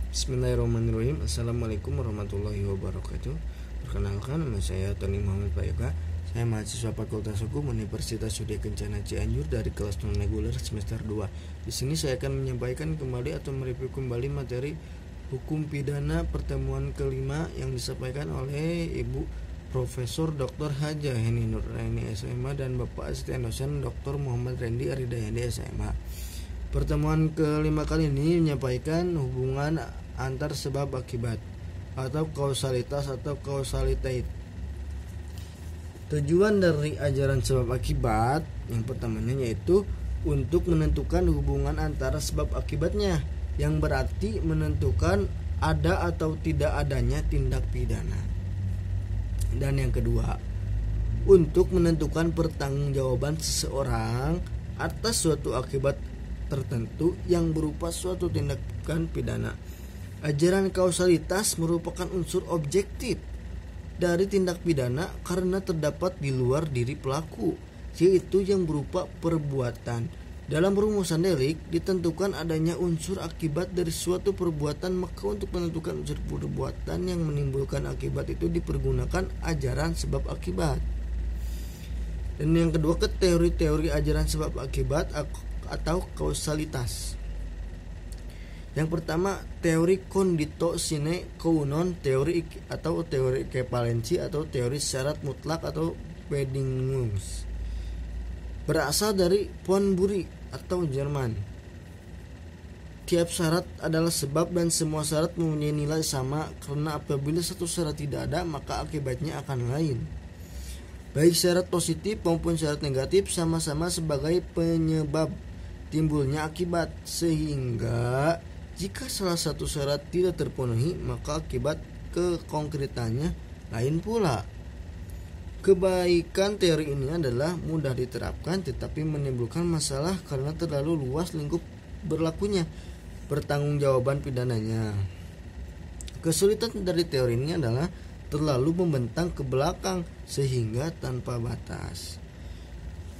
Bismillahirrahmanirrahim. Assalamualaikum warahmatullahi wabarakatuh. Perkenalkan, nama saya Tony Muhammad Prayoga. Saya mahasiswa Fakultas Hukum Universitas Sudia Kencana Cianjur dari kelas non reguler semester 2. Di sini saya akan menyampaikan kembali atau mereview kembali materi hukum pidana pertemuan kelima yang disampaikan oleh Ibu Profesor Dr. Haja Heni Nuraini SMA dan Bapak Asisten Dosen Dr. Muhammad Rendi Aridayandi SMA. Pertemuan kelima kali ini menyampaikan hubungan antar sebab akibat atau kausalitas atau causalitate. Tujuan dari ajaran sebab akibat yang pertamanya yaitu untuk menentukan hubungan antara sebab akibatnya, yang berarti menentukan ada atau tidak adanya tindak pidana. Dan yang kedua, untuk menentukan pertanggungjawaban seseorang atas suatu akibat tertentu yang berupa suatu tindakan pidana. Ajaran kausalitas merupakan unsur objektif dari tindak pidana karena terdapat di luar diri pelaku, yaitu yang berupa perbuatan. Dalam rumusan delik ditentukan adanya unsur akibat dari suatu perbuatan, maka untuk menentukan unsur perbuatan yang menimbulkan akibat itu dipergunakan ajaran sebab akibat. Dan yang kedua, ke teori-teori ajaran sebab akibat atau kausalitas. Yang pertama, teori conditio sine qua non, teori atau teori equivalensi atau teori syarat mutlak atau Bedingungssatzung. Berasal dari von Bury atau Jerman. Tiap syarat adalah sebab dan semua syarat mempunyai nilai sama, karena apabila satu syarat tidak ada maka akibatnya akan lain. Baik syarat positif maupun syarat negatif sama-sama sebagai penyebab timbulnya akibat, sehingga jika salah satu syarat tidak terpenuhi maka akibat kekonkretannya lain pula. Kebaikan teori ini adalah mudah diterapkan tetapi menimbulkan masalah karena terlalu luas lingkup berlakunya pertanggungjawaban pidananya. Kesulitan dari teori ini adalah terlalu membentang ke belakang sehingga tanpa batas.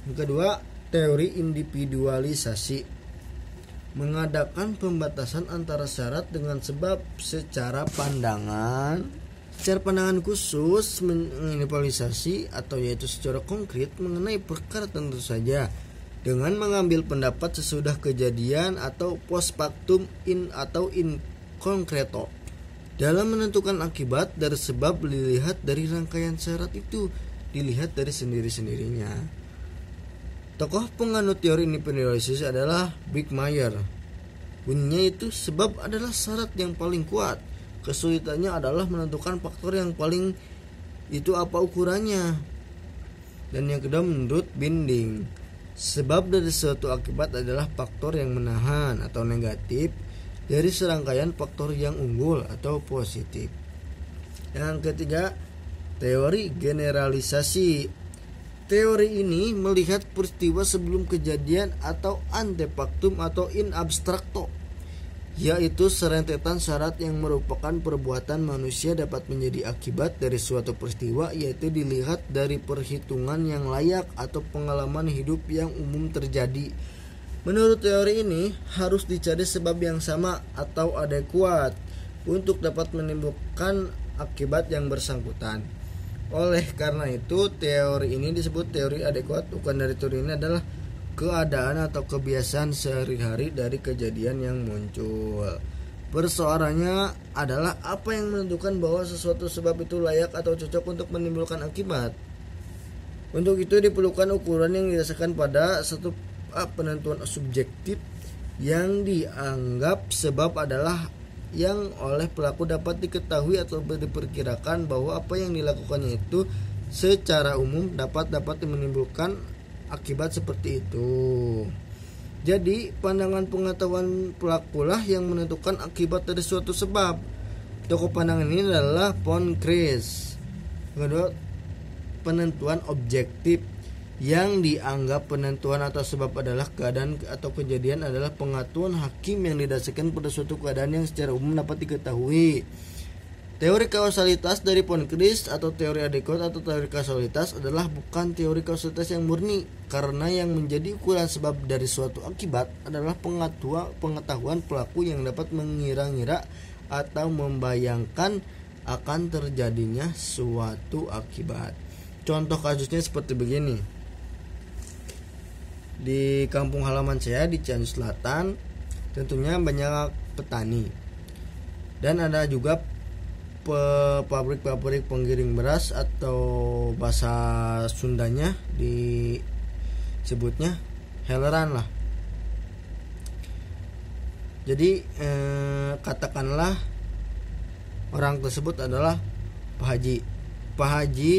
Yang kedua, teori individualisasi mengadakan pembatasan antara syarat dengan sebab secara pandangan khusus, mengindividualisasi atau yaitu secara konkret mengenai perkara tentu saja dengan mengambil pendapat sesudah kejadian atau post factum in concreto. Dalam menentukan akibat dari sebab dilihat dari rangkaian syarat itu, dilihat dari sendiri-sendirinya. Tokoh penganut teori individualisasi adalah Bickmeyer. Bunyinya itu sebab adalah syarat yang paling kuat. Kesulitannya adalah menentukan faktor yang paling itu apa ukurannya. Dan yang kedua, menurut Binding, sebab dari suatu akibat adalah faktor yang menahan atau negatif dari serangkaian faktor yang unggul atau positif. Yang ketiga, teori generalisasi. Teori ini melihat peristiwa sebelum kejadian atau ante factum atau in abstracto, yaitu serentetan syarat yang merupakan perbuatan manusia dapat menjadi akibat dari suatu peristiwa, yaitu dilihat dari perhitungan yang layak atau pengalaman hidup yang umum terjadi. Menurut teori ini harus dicari sebab yang sama atau adekuat untuk dapat menimbulkan akibat yang bersangkutan. Oleh karena itu, teori ini disebut teori adekuat. Bukan dari teori ini adalah keadaan atau kebiasaan sehari-hari dari kejadian yang muncul. Persoalannya adalah apa yang menentukan bahwa sesuatu sebab itu layak atau cocok untuk menimbulkan akibat. Untuk itu diperlukan ukuran yang didasarkan pada satu penentuan subjektif yang dianggap sebab adalah yang oleh pelaku dapat diketahui atau diperkirakan bahwa apa yang dilakukannya itu secara umum dapat menimbulkan akibat seperti itu. Jadi pandangan pengetahuan pelakulah yang menentukan akibat dari suatu sebab. Tokoh pandangan ini adalah von Kreis. Kedua, penentuan objektif, yang dianggap penentuan atau sebab adalah keadaan atau kejadian adalah pengetahuan hakim yang didasarkan pada suatu keadaan yang secara umum dapat diketahui. Teori kausalitas dari von Cris atau teori adekvat atau teori kausalitas adalah bukan teori kausalitas yang murni, karena yang menjadi ukuran sebab dari suatu akibat adalah pengetahuan pelaku yang dapat mengira-ngira atau membayangkan akan terjadinya suatu akibat. Contoh kasusnya seperti begini. Di kampung halaman saya di Cianjur Selatan tentunya banyak petani, dan ada juga pabrik-pabrik penggiring beras atau bahasa Sundanya disebutnya heleran lah. Jadi katakanlah orang tersebut adalah Pak Haji. Pak Haji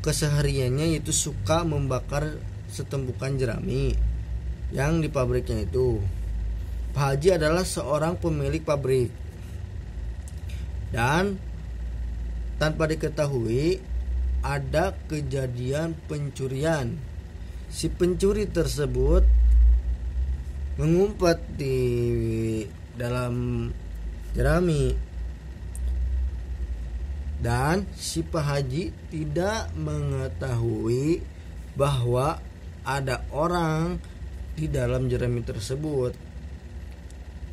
kesehariannya itu suka membakar setumpukan jerami yang di pabriknya itu. Pak Haji adalah seorang pemilik pabrik, dan tanpa diketahui ada kejadian pencurian. Si pencuri tersebut mengumpat di dalam jerami, dan si Pak Haji tidak mengetahui bahwa ada orang di dalam jerami tersebut.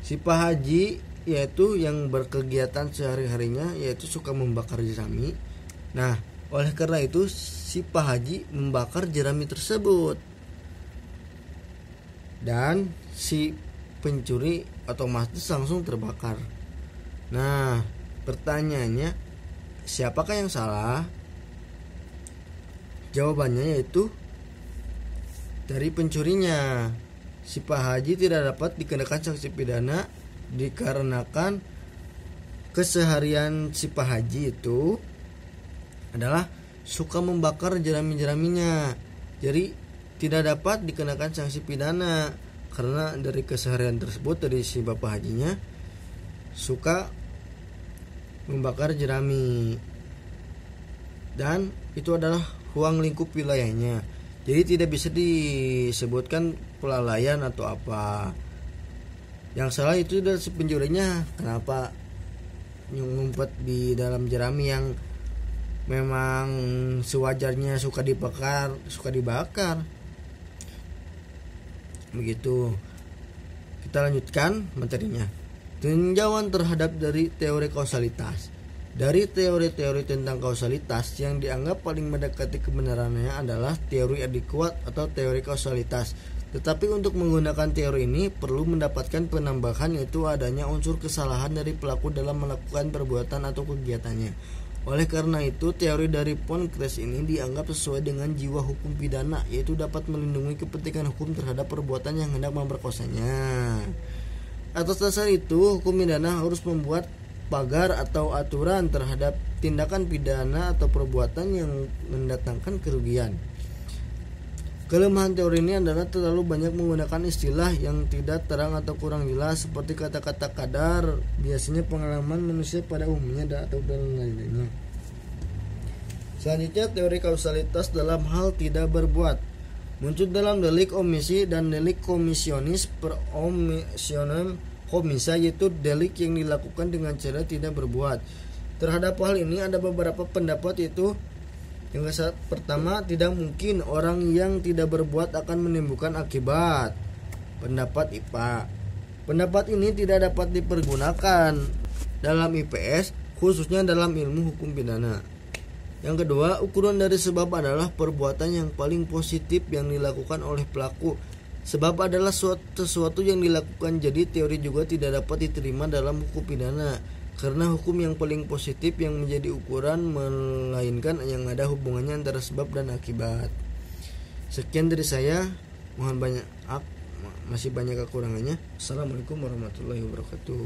Si Pak Haji yaitu yang berkegiatan sehari-harinya yaitu suka membakar jerami. Nah, oleh karena itu si Pak Haji membakar jerami tersebut, dan si pencuri otomatis langsung terbakar. Nah, pertanyaannya, siapakah yang salah? Jawabannya yaitu dari pencurinya. Si Pak Haji tidak dapat dikenakan sanksi pidana dikarenakan keseharian si Pak Haji itu adalah suka membakar jerami-jeraminya. Jadi tidak dapat dikenakan sanksi pidana karena dari keseharian tersebut, dari si Bapak Hajinya suka membakar jerami, dan itu adalah ruang lingkup wilayahnya. Jadi tidak bisa disebutkan kelalaian atau apa. Yang salah itu dari si pencurinya. Kenapa ngumpet di dalam jerami yang memang sewajarnya suka dibakar. Begitu. Kita lanjutkan materinya. Tinjauan terhadap dari teori kausalitas. Dari teori-teori tentang kausalitas yang dianggap paling mendekati kebenarannya adalah teori adekvat atau teori kausalitas. Tetapi untuk menggunakan teori ini perlu mendapatkan penambahan, yaitu adanya unsur kesalahan dari pelaku dalam melakukan perbuatan atau kegiatannya. Oleh karena itu, teori dari von Cris ini dianggap sesuai dengan jiwa hukum pidana, yaitu dapat melindungi kepentingan hukum terhadap perbuatan yang hendak memperkosanya. Atas dasar itu, hukum pidana harus membuat pagar atau aturan terhadap tindakan pidana atau perbuatan yang mendatangkan kerugian. Kelemahan teori ini adalah terlalu banyak menggunakan istilah yang tidak terang atau kurang jelas, seperti kata-kata kadar, biasanya pengalaman manusia pada umumnya atau dalam lainnya. Selanjutnya, teori kausalitas dalam hal tidak berbuat muncul dalam delik omisi dan delik komisionis per omissionem homicida, yaitu delik yang dilakukan dengan cara tidak berbuat. Terhadap hal ini ada beberapa pendapat, yaitu yang pertama, tidak mungkin orang yang tidak berbuat akan menimbulkan akibat. Pendapat IPA. Pendapat ini tidak dapat dipergunakan dalam IPS, khususnya dalam ilmu hukum pidana. Yang kedua, ukuran dari sebab adalah perbuatan yang paling positif yang dilakukan oleh pelaku. Sebab adalah sesuatu yang dilakukan, jadi teori juga tidak dapat diterima dalam hukum pidana, karena hukum yang paling positif yang menjadi ukuran, melainkan yang ada hubungannya antara sebab dan akibat. Sekian dari saya, masih banyak kekurangannya. Assalamualaikum warahmatullahi wabarakatuh.